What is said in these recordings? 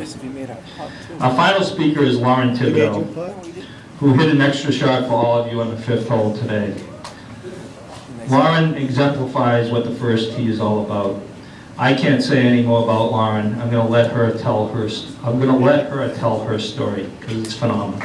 Our final speaker is Lauren Thibodeau, who hit an extra shot for all of you on the 5th hole today. Lauren exemplifies what the first tee is all about. I can't say any more about Lauren. I'm going to let her tell her story because it's phenomenal.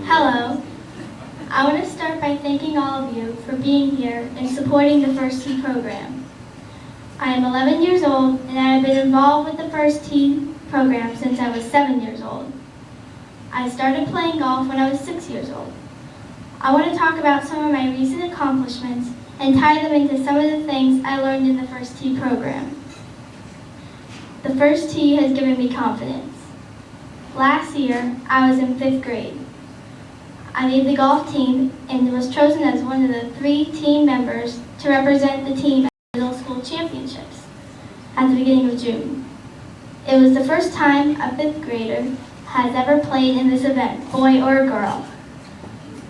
Hello. I want to start by thanking all of you for being here and supporting the First Tee program. I am 11 years old and I have been involved with the First Tee program since I was 7 years old. I started playing golf when I was 6 years old. I want to talk about some of my recent accomplishments and tie them into some of the things I learned in the First Tee program. The First Tee has given me confidence. Last year, I was in 5th grade. I made the golf team and was chosen as one of the 3 team members to represent the team at the middle school championships at the beginning of June. It was the first time a 5th grader has ever played in this event, boy or girl.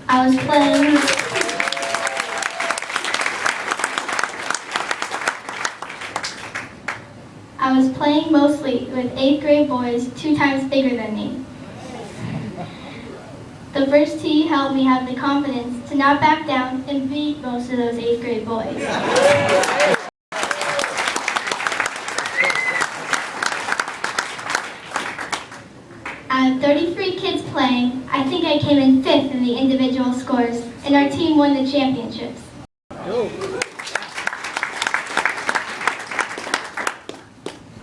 I was playing mostly with 8th grade boys 2 times bigger than me. The First Tee helped me have the confidence to not back down and beat most of those 8th grade boys. Out of 33 kids playing, I think I came in 5th in the individual scores, and our team won the championships.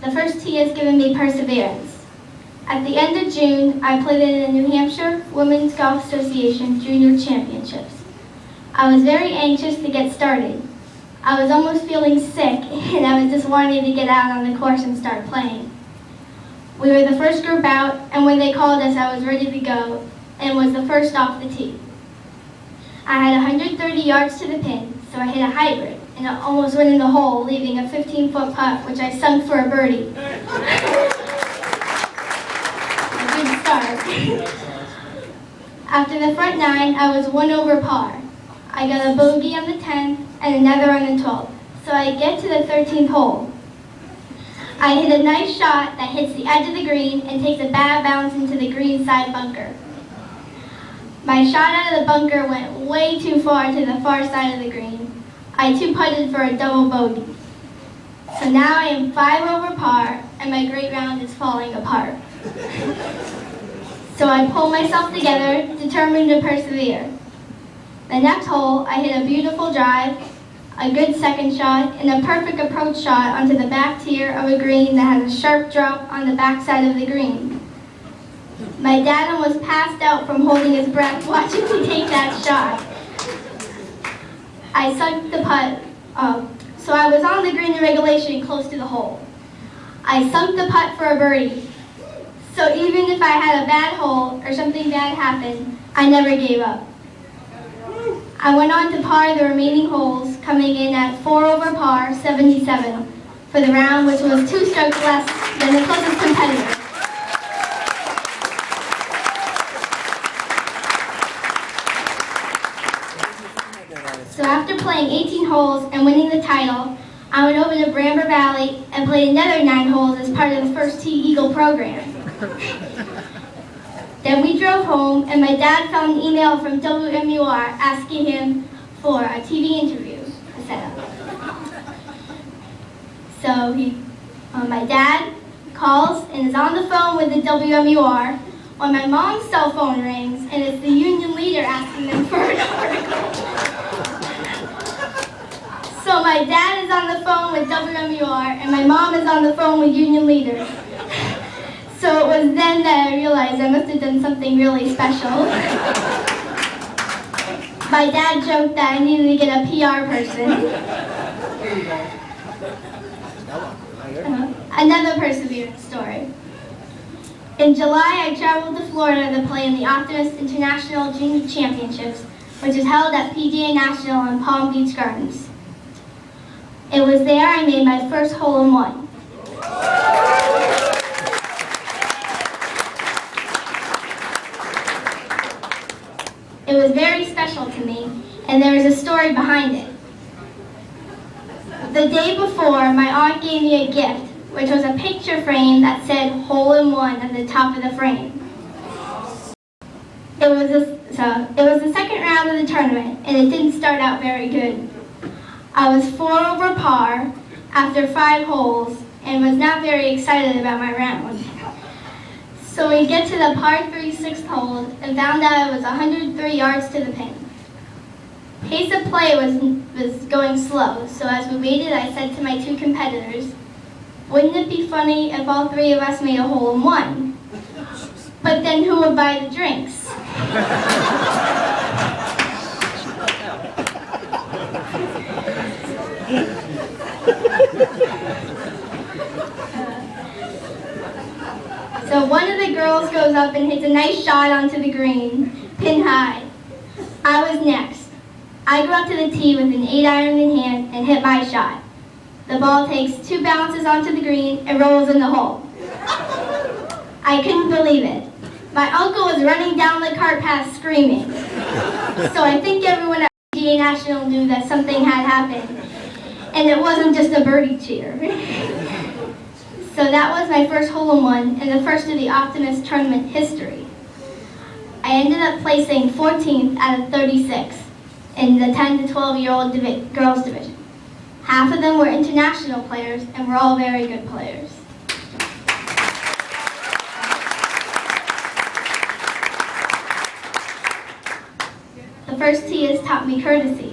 The First Tee has given me perseverance. At the end of June, I played in the New Hampshire Women's Golf Association Junior Championships. I was very anxious to get started. I was almost feeling sick, and I was just wanting to get out on the course and start playing. We were the first group out, and when they called us, I was ready to go and was the first off the tee. I had 130 yards to the pin, so I hit a hybrid, and I almost went in the hole, leaving a 15-foot putt, which I sunk for a birdie. After the front 9, I was 1 over par. I got a bogey on the 10th and another on the 12th, so I get to the 13th hole. I hit a nice shot that hits the edge of the green and takes a bad bounce into the green side bunker. My shot out of the bunker went way too far to the far side of the green. I 2-putted for a double bogey. So now I am 5 over par and my great round is falling apart. So I pull myself together, determined to persevere. The next hole, I hit a beautiful drive, a good second shot, and a perfect approach shot onto the back tier of a green that has a sharp drop on the back side of the green. My dad almost passed out from holding his breath watching me take that shot. I sunk the putt up, so I was on the green in regulation close to the hole. I sunk the putt for a birdie. So even if I had a bad hole or something bad happened, I never gave up. I went on to par the remaining holes, coming in at 4 over par, 77, for the round, which was 2 strokes less than the closest competitor. So after playing 18 holes and winning the title, I went over to Bramber Valley and played another 9 holes as part of the First Tee Eagle program. Then we drove home, and my dad found an email from WMUR asking him for a TV interview to set up. So my dad calls and is on the phone with the WMUR when my mom's cell phone rings, and it's the union leader asking them for an article. So my dad is on the phone with WMUR, and my mom is on the phone with union leader. So it was then that I realized I must have done something really special. My dad joked that I needed to get a PR person. Another perseverance story. In July, I traveled to Florida to play in the Optimist International Junior Championships, which is held at PGA National in Palm Beach Gardens. It was there I made my first hole-in-one. It was very special to me, and there is a story behind it. The day before, my aunt gave me a gift, which was a picture frame that said "Hole in One" at the top of the frame. It was the second round of the tournament, and it didn't start out very good. I was 4 over par after 5 holes, and was not very excited about my round. So we get to the par 3 6th hole, and found out it was 103 yards to the pin. Pace of play was going slow, so as we waited, I said to my 2 competitors, "Wouldn't it be funny if all 3 of us made a hole in one? But then who would buy the drinks?" So one of the girls goes up and hits a nice shot onto the green, pin high. I was next. I go up to the tee with an 8-iron in hand and hit my shot. The ball takes 2 bounces onto the green and rolls in the hole. I couldn't believe it. My uncle was running down the cart path screaming. So I think everyone at PGA National knew that something had happened, and it wasn't just a birdie cheer. So that was my first hole-in-one and the first of the Optimist tournament history. I ended up placing 14th out of 36 in the 10 to 12-year-old girls division. Half of them were international players, and were all very good players. The first tee has taught me courtesy.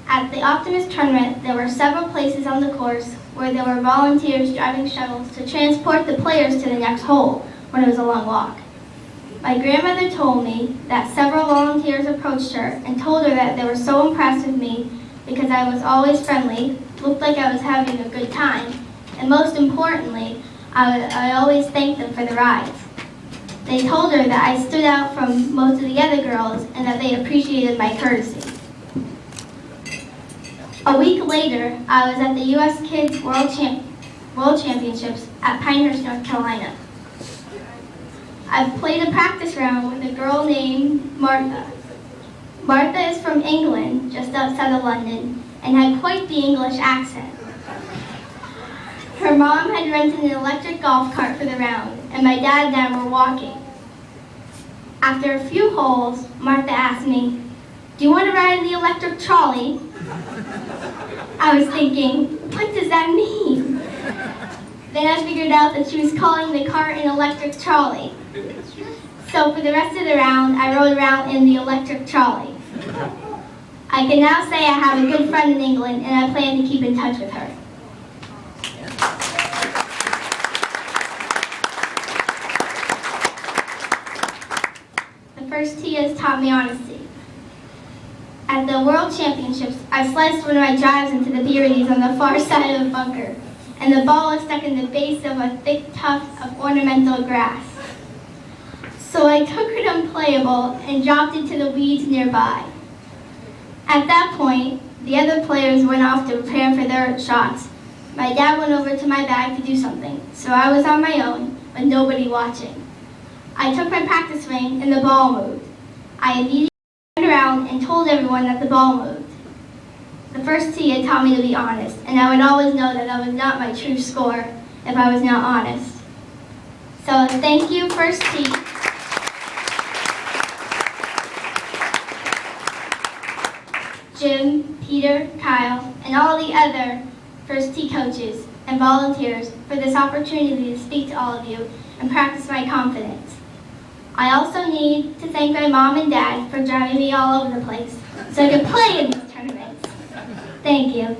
At the Optimist tournament, there were several places on the course where there were volunteers driving shuttles to transport the players to the next hole when it was a long walk. My grandmother told me that several volunteers approached her and told her that they were so impressed with me because I was always friendly, looked like I was having a good time, and most importantly, I always thanked them for the rides. They told her that I stood out from most of the other girls and that they appreciated my courtesy. A week later, I was at the U.S. Kids World Championships at Pinehurst, North Carolina. I played a practice round with a girl named Martha. Martha is from England, just outside of London, and had quite the English accent. Her mom had rented an electric golf cart for the round, and my dad and I were walking. After a few holes, Martha asked me, "Do you want to ride in the electric trolley?" I was thinking, what does that mean? Then I figured out that she was calling the cart an electric trolley. So for the rest of the round, I rode around in the electric trolley. I can now say I have a good friend in England, and I plan to keep in touch with her. The first tee has taught me honesty. At the World Championships, I sliced one of my drives into the birdies on the far side of the bunker, and the ball was stuck in the base of a thick tuft of ornamental grass. So I took it unplayable and dropped it to the weeds nearby. At that point, the other players went off to prepare for their shots. My dad went over to my bag to do something, so I was on my own, with nobody watching. I took my practice swing, and the ball moved. I immediately turned around and told everyone that the ball moved. The first tee had taught me to be honest, and I would always know that that was not my true score if I was not honest. So thank you, first tee. Jim, Peter, Kyle, and all the other first tee coaches and volunteers for this opportunity to speak to all of you and practice my confidence. I also need to thank my mom and dad for driving me all over the place so I could play in these tournaments. Thank you.